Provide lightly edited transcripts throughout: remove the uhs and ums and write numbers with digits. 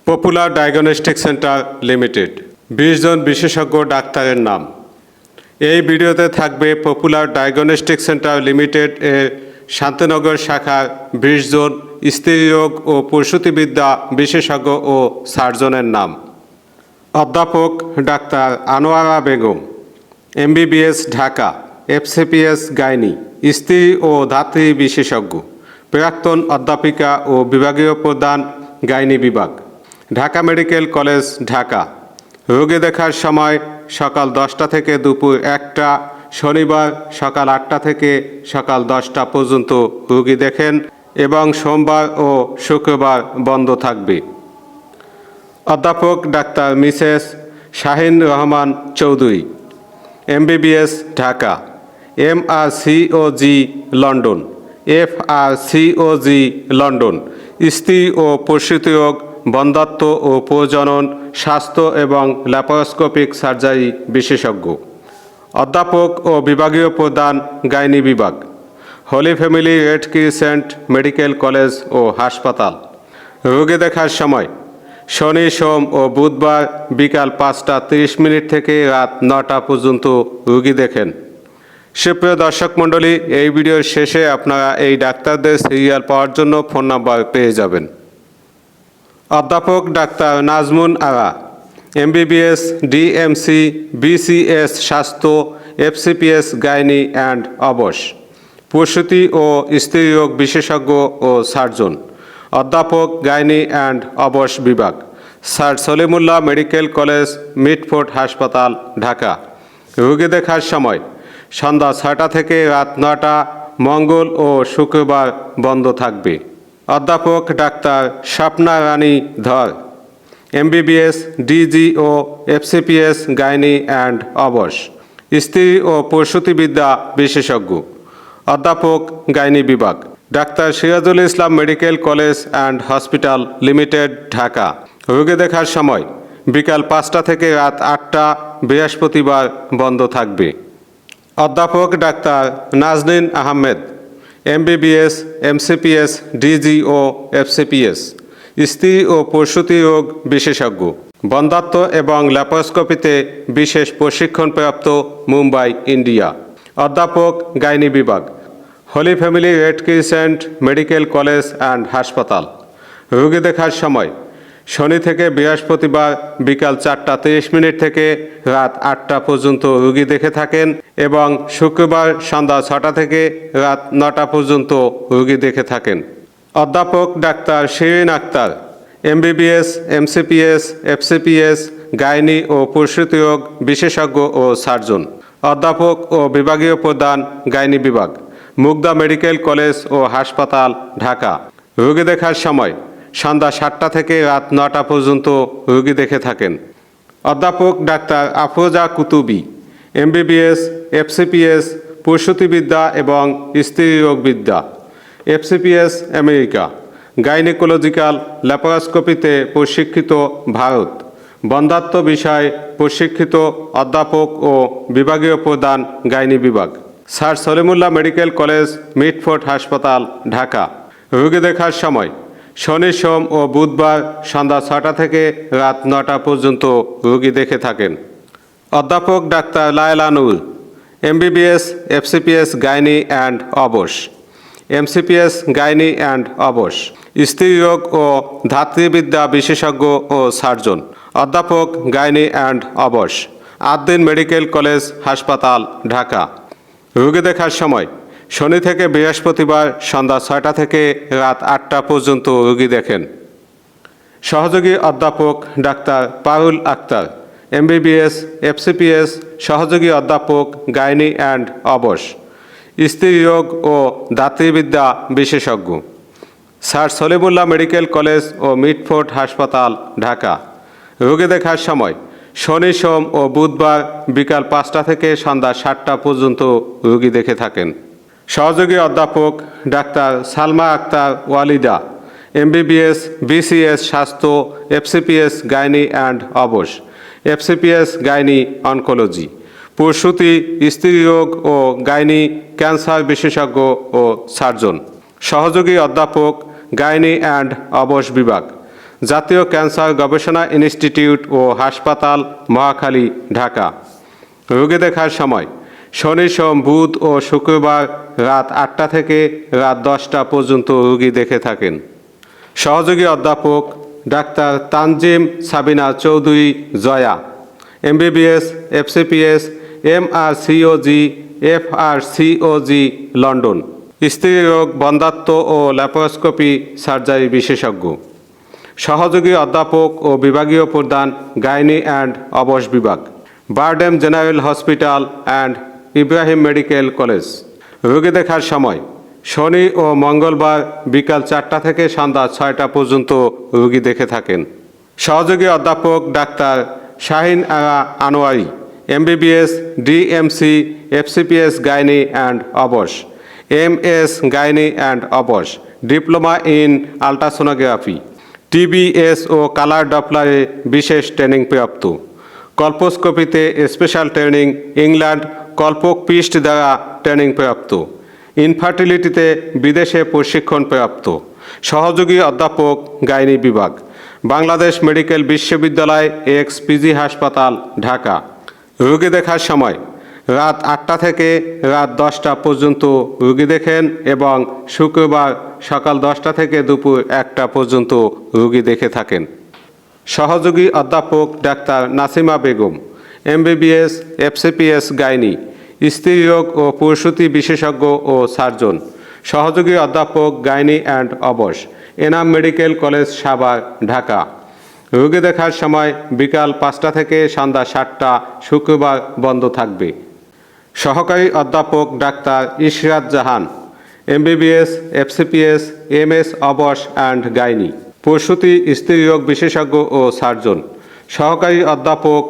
Popular diagnostic centre limited 20 জন বিশেষজ্ঞ ডাক্তারের নাম। এই ভিডিওতে থাকবে পপুলার ডায়াগনস্টিক সেন্টার লিমিটেড এর শান্তিনগর শাখার 20 জন স্ত্রীরোগ ও প্রসূতিবিদ্যা বিশেষজ্ঞ ও সার্জনের নাম। অধ্যাপক doctor Anowara Begum, MBBS Dhaka, FCPS gynae, স্ত্রী ও ধাত্রী বিশেষজ্ঞ, প্রাক্তন অধ্যাপিকা ও বিভাগীয় প্রধান, গাইনি বিভাগ, ঢাকা মেডিকেল কলেজ ঢাকা। রোগী দেখার সময় সকাল 10টা থেকে দুপুর 1টা, শনিবার সকাল 8টা থেকে সকাল 10টা পর্যন্ত রোগী দেখেন এবং সোমবার ও শুক্রবার বন্ধ থাকবে। অধ্যাপক doctor Mrs Shahin Rahman Chowdhury, MBBS Dhaka, MRCOG London, FRCOG London, স্ত্রী ও প্রসূতি রোগ, বন্ধ্যাত্ব ও প্রজনন, স্বাস্থ্য এবং ল্যাপারোস্কোপিক সার্জারি বিশেষজ্ঞ। অধ্যাপক ও বিভাগীয় প্রধান, গাইনি বিভাগ, holy family red crescent medical college ও হাসপাতাল। রোগী দেখার সময় শনি, সোম ও বুধবার বিকাল 5টা 30 মিনিট থেকে রাত 9টা পর্যন্ত রোগী দেখেন। সুপ্রিয় দর্শক মণ্ডলী, এই ভিডিওর শেষে আপনারা এই ডাক্তারদের সিরিয়াল পাওয়ার জন্য ফোন নাম্বার পেয়ে যাবেন। অধ্যাপক ডাক্তার নাজমুন আরা, MBBS DMC BCS স্বাস্থ্য, FCPS গাইনি অ্যান্ড অবশ, প্রসূতি ও স্ত্রীরোগ বিশেষজ্ঞ ও সার্জন। অধ্যাপক গাইনি অ্যান্ড অবশ বিভাগ, sir Salimullah medical college, Mitford হাসপাতাল, ঢাকা। রোগী দেখার সময় সন্ধ্যা 6টা থেকে রাত 9টা, মঙ্গল ও শুক্রবার বন্ধ থাকবে। অধ্যাপক ডাক্তার স্বপ্না রানী ধর, MBBS DGO FCPS gynae and অবশ, স্ত্রী ও প্রসূতিবিদ্যা বিশেষজ্ঞ। অধ্যাপক গাইনি বিভাগ, doctor Sirajul Islam medical college and hospital limited, Dhaka. রোগী দেখার সময় বিকাল 5টা থেকে রাত 8টা, বৃহস্পতিবার বন্ধ থাকবে। অধ্যাপক doctor Nazneen Ahmed, MBBS MCPS DGO FCPS, স্ত্রী ও প্রসূতি রোগ বিশেষজ্ঞ, বন্ধ্যাত্ব এবং ল্যাপারোস্কোপিতে বিশেষ প্রশিক্ষণপ্রাপ্ত, মুম্বাই, ইন্ডিয়া। অধ্যাপক গাইনি বিভাগ, holy family red crescent medical college and হাসপাতাল। রোগী দেখার সময় শনি থেকে বৃহস্পতিবার বিকাল 4টা 30 মিনিট থেকে রাত 8টা পর্যন্ত রোগী দেখে থাকেন এবং শুক্রবার সন্ধ্যা 6টা থেকে রাত 9টা পর্যন্ত রোগী দেখে থাকেন। অধ্যাপক doctor Shirin Akter, MBBS MCPS FCPS gynae ও প্রসূতি রোগ বিশেষজ্ঞ ও সার্জন। অধ্যাপক ও বিভাগীয় প্রধান, গাইনি বিভাগ, মুগদা মেডিকেল কলেজ ও হাসপাতাল, ঢাকা। রোগী দেখার সময় সন্ধ্যা 7টা থেকে রাত 9টা পর্যন্ত রোগী দেখে থাকেন। অধ্যাপক ডাক্তার আফরোজা কুতুবি, MBBS FCPS প্রসূতিবিদ্যা এবং স্ত্রীরোগবিদ্যা, FCPS আমেরিকা, গাইনিকোলজিক্যাল ল্যাপারোস্কোপিতে প্রশিক্ষিত, ভারত। বন্ধ্যাত্ব বিষয়ে প্রশিক্ষিত অধ্যাপক ও বিভাগীয় প্রধান, গাইনি বিভাগ, sir Salimullah medical college, Mitford হাসপাতাল, ঢাকা। রোগী দেখার সময় শনি, সোম ও বুধবার সন্ধ্যা 6টা থেকে রাত 9টা পর্যন্ত রোগী দেখে থাকেন। অধ্যাপক doctor Laila Noor, MBBS FCPS gynae and obs, MCPS gynae and obs, স্ত্রীরোগ ও ধাত্রীবিদ্যা বিশেষজ্ঞ ও সার্জন। অধ্যাপক gynae and obs, Addin medical college হাসপাতাল, ঢাকা। রোগী দেখার সময় শনি থেকে বৃহস্পতিবার সন্ধ্যা 6টা থেকে রাত 8টা পর্যন্ত রোগী দেখেন। সহযোগী অধ্যাপক ডাক্তার পারুল আক্তার, MBBS FCPS সহযোগী অধ্যাপক, গাইনি অ্যান্ড অবশ, স্ত্রীরোগ ও ধাত্রীবিদ্যা বিশেষজ্ঞ। স্যার সলিমুল্লাহ মেডিকেল কলেজ ও মিটফোর্ড হাসপাতাল, ঢাকা। রোগী দেখার সময় শনি, সোম ও বুধবার বিকাল 5টা থেকে সন্ধ্যা 7টা পর্যন্ত রোগী দেখে থাকেন। সহযোগী অধ্যাপক doctor Salma Akter Walida, MBBS BCS স্বাস্থ্য, FCPS gynae and obs, FCPS gynae oncology, প্রসূতি, স্ত্রীরোগ ও গাইনি ক্যান্সার বিশেষজ্ঞ ও সার্জন। সহযোগী অধ্যাপক, গাইনি অ্যান্ড অবশ বিভাগ, জাতীয় ক্যান্সার গবেষণা ইনস্টিটিউট ও হাসপাতাল, মহাখালী, ঢাকা। রোগী দেখার সময় শনি, সোম, বুধ ও শুক্রবার রাত 8টা থেকে রাত 10টা পর্যন্ত রোগী দেখে থাকেন। সহযোগী অধ্যাপক doctor Tanzim Sabina Chowdhury Joya, MBBS, FCPS, MRCOG, FRCOG, London. স্ত্রীরোগ, বন্ধ্যাত্ব ও ল্যাপারোস্কোপি সার্জারি বিশেষজ্ঞ। সহযোগী অধ্যাপক ও বিভাগীয় প্রধান, গাইনি অ্যান্ড অবশ বিভাগ, BIRDEM general hospital and Ibrahim medical college. রোগী দেখার সময় শনি ও মঙ্গলবার বিকাল 4টা থেকে সন্ধ্যা 6টা পর্যন্ত রোগী দেখে থাকেন। সহযোগী অধ্যাপক doctor Shahin Ara Anowari, MBBS, DMC, FCPS gynae and obs, MS gynae and obs, diploma in ultrasonography, TBS ও কালার ডপলারে বিশেষ ট্রেনিং প্রাপ্ত। কল্পোস্কোপিতে special training, England colposcopist দ্বারা ট্রেনিং প্রাপ্ত। ইনফার্টিলিটিতে বিদেশে প্রশিক্ষণ প্রাপ্ত। সহযোগী অধ্যাপক, গাইনি বিভাগ, বাংলাদেশ মেডিকেল বিশ্ববিদ্যালয়, XPG হাসপাতাল, ঢাকা। রোগী দেখার সময় রাত 8টা থেকে রাত 10টা পর্যন্ত রোগী দেখেন এবং শুক্রবার সকাল 10টা থেকে দুপুর 1টা পর্যন্ত রোগী দেখে থাকেন। সহযোগী অধ্যাপক doctor Nasima Begum, MBBS, FCPS gynae, স্ত্রীরোগ ও প্রসূতি বিশেষজ্ঞ ও সার্জন। সহযোগী অধ্যাপক, gynae and obs, Enam medical college, Savar, Dhaka. রোগী দেখার সময় বিকাল 5টা থেকে সন্ধ্যা 7টা, শুক্রবার বন্ধ থাকবে। সহকারী অধ্যাপক ডাক্তার ইশরাত জাহান, MBBS, FCPS, MS অবশ অ্যান্ড গাইনি, প্রসূতি স্ত্রীরোগ বিশেষজ্ঞ ও সার্জন। সহকারী অধ্যাপক,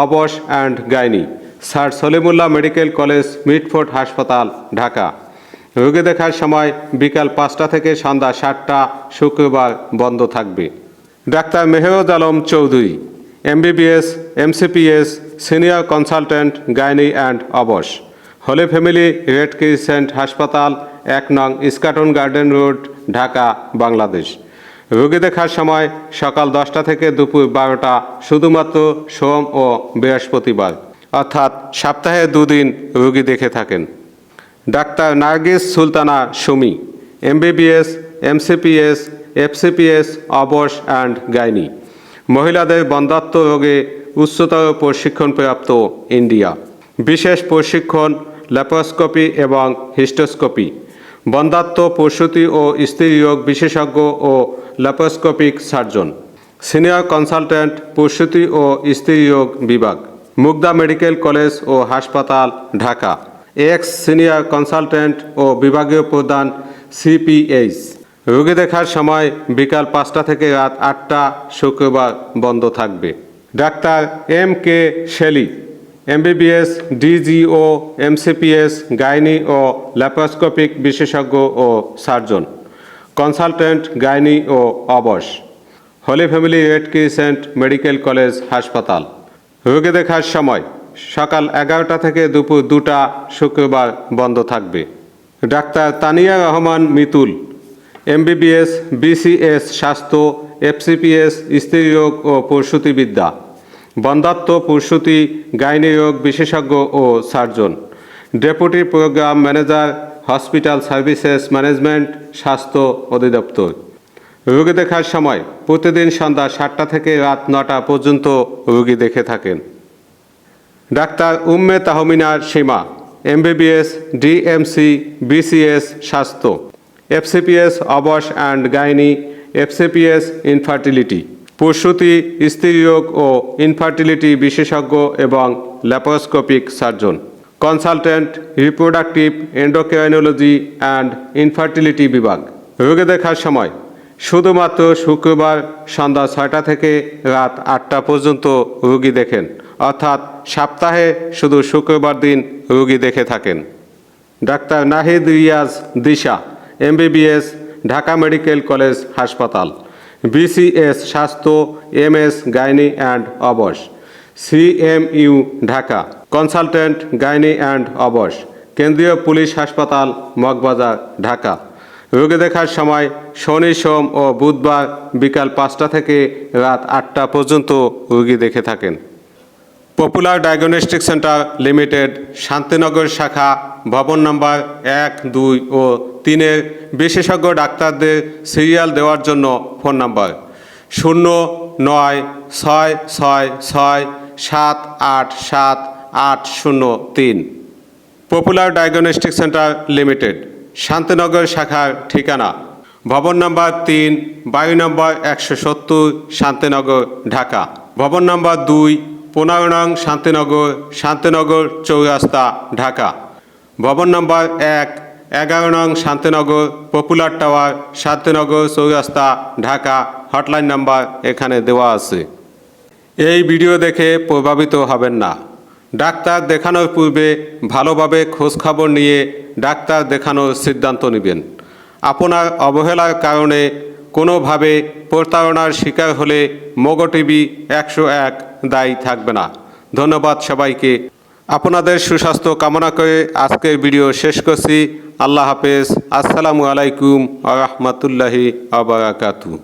অবশ and gynae, sir Salimullah medical college, Mitford হাসপাতাল, ঢাকা। রোগী দেখার সময় বিকাল 5টা থেকে সন্ধ্যা 7টা, শুক্রবার বন্ধ থাকবে। Doctor Mehruz Alam Chowdhury, MBBS, MCPS, senior consultant, gynae and obs, holy family red crescent হাসপাতাল, 1 নং ইস্কাটন গার্ডেন রোড, ঢাকা, বাংলাদেশ। রোগী দেখার সময় সকাল 10টা থেকে দুপুর 12টা, শুধুমাত্র সোম ও বৃহস্পতিবার, অর্থাৎ সপ্তাহে 2 দিন রোগী দেখে থাকেন। Doctor Nargis Sultana Sumi, MBBS, MCPS, FCPS obs and gynae, মহিলাদের বন্ধ্যাত্ব রোগে উচ্চতর প্রশিক্ষণপ্রাপ্ত, ইন্ডিয়া। বিশেষ প্রশিক্ষণ, ল্যাপারোস্কোপি এবং হিস্টোস্কোপি, বন্ধ্যাত্ব, প্রসূতি ও স্ত্রীরোগ বিশেষজ্ঞ ও ল্যাপারোস্কোপিক সার্জন। সিনিয়র কনসালটেন্ট, প্রসূতি ও স্ত্রীরোগ বিভাগ, মুগদা মেডিকেল কলেজ ও হাসপাতাল, ঢাকা। সিনিয়র কনসালটেন্ট ও বিভাগীয় প্রধান, CPH। রোগী দেখার সময় বিকাল 5টা থেকে রাত 8টা, শুক্রবার বন্ধ থাকবে। Doctor MK Shelly, MBBS, DGO, MCPS gynae ও ল্যাপারোস্কোপিক বিশেষজ্ঞ ও সার্জন। কনসালটেন্ট, গাইনি ও obs, holy family red crescent medical college, হাসপাতাল। রোগী দেখার সময় সকাল 11টা থেকে দুপুর 2টা, শুক্রবার বন্ধ থাকবে। Doctor Tania Rahman Mitul, MBBS, BCS স্বাস্থ্য, FCPS স্ত্রীরোগ ও প্রসূতিবিদ্যা, বন্ধ্যাত্ব, প্রসূতি, গাইনি রোগ বিশেষজ্ঞ ও surgeon. Deputy program manager, hospital services management, স্বাস্থ্য অধিদপ্তর। রোগী দেখার সময় প্রতিদিন সন্ধ্যা 7টা থেকে রাত 9টা পর্যন্ত রোগী দেখে থাকেন। ডাক্তার উম্মে তাহমিনা সীমা, MBBS, DMC, BCS স্বাস্থ্য, FCPS obs and gynae, FCPS infertility, প্রসূতি, স্ত্রীরোগ ও ইনফার্টিলিটি বিশেষজ্ঞ এবং laparoscopic surgeon. Consultant, reproductive endocrinology and infertility বিভাগ। রোগী দেখার সময় শুধুমাত্র শুক্রবার সন্ধ্যা 6টা থেকে রাত 8টা পর্যন্ত রোগী দেখেন, অর্থাৎ সপ্তাহে শুধু শুক্রবার দিন রোগী দেখে থাকেন। ডাক্তার নাহিদ রিয়াজ দিশা, MBBS, ঢাকা মেডিকেল কলেজ হাসপাতাল, BCS স্বাস্থ্য, MS গাইনি অ্যান্ড অবশ, CMU Dhaka. Consultant, gynae and অবশ, কেন্দ্রীয় পুলিশ হাসপাতাল, মগবাজার, ঢাকা। রোগী দেখার সময় শনি, সোম ও বুধবার বিকাল 5টা থেকে রাত 8টা পর্যন্ত রোগী দেখে থাকেন। Popular diagnostic centre limited Shantinagar শাখা ভবন নম্বর 1, 2 ও 3-এর বিশেষজ্ঞ ডাক্তারদের সিরিয়াল দেওয়ার জন্য phone number 099667870803। Popular diagnostic centre limited Shantinagar শাখার ঠিকানা ভবন নম্বর 3, বাড়ি নম্বর 170, শান্তিনগর, ঢাকা। ভবন নম্বর 2, 15 নং শান্তিনগর, শান্তিনগর চৌরাস্তা, ঢাকা। ভবন নম্বর 1, 11 নং শান্তিনগর, পপুলার টাওয়ার, শান্তিনগর চৌরাস্তা, ঢাকা। হটলাইন নাম্বার এখানে দেওয়া আছে। এই ভিডিও দেখে প্রভাবিত হবেন না। ডাক্তার দেখানোর পূর্বে ভালোভাবে খোঁজখবর নিয়ে ডাক্তার দেখানোর সিদ্ধান্ত নেবেন। আপনার অবহেলার কারণে কোনোভাবে প্রতারণার শিকার হলে মোগো টিভি 101 দায়ী থাকবে না। ধন্যবাদ সবাইকে। আপনাদের সুস্বাস্থ্য কামনা করে আজকের ভিডিও শেষ করছি। আল্লাহ হাফেজ। আসসালামু আলাইকুম ওয়া রাহমাতুল্লাহি ওয়া বারাকাতুহু।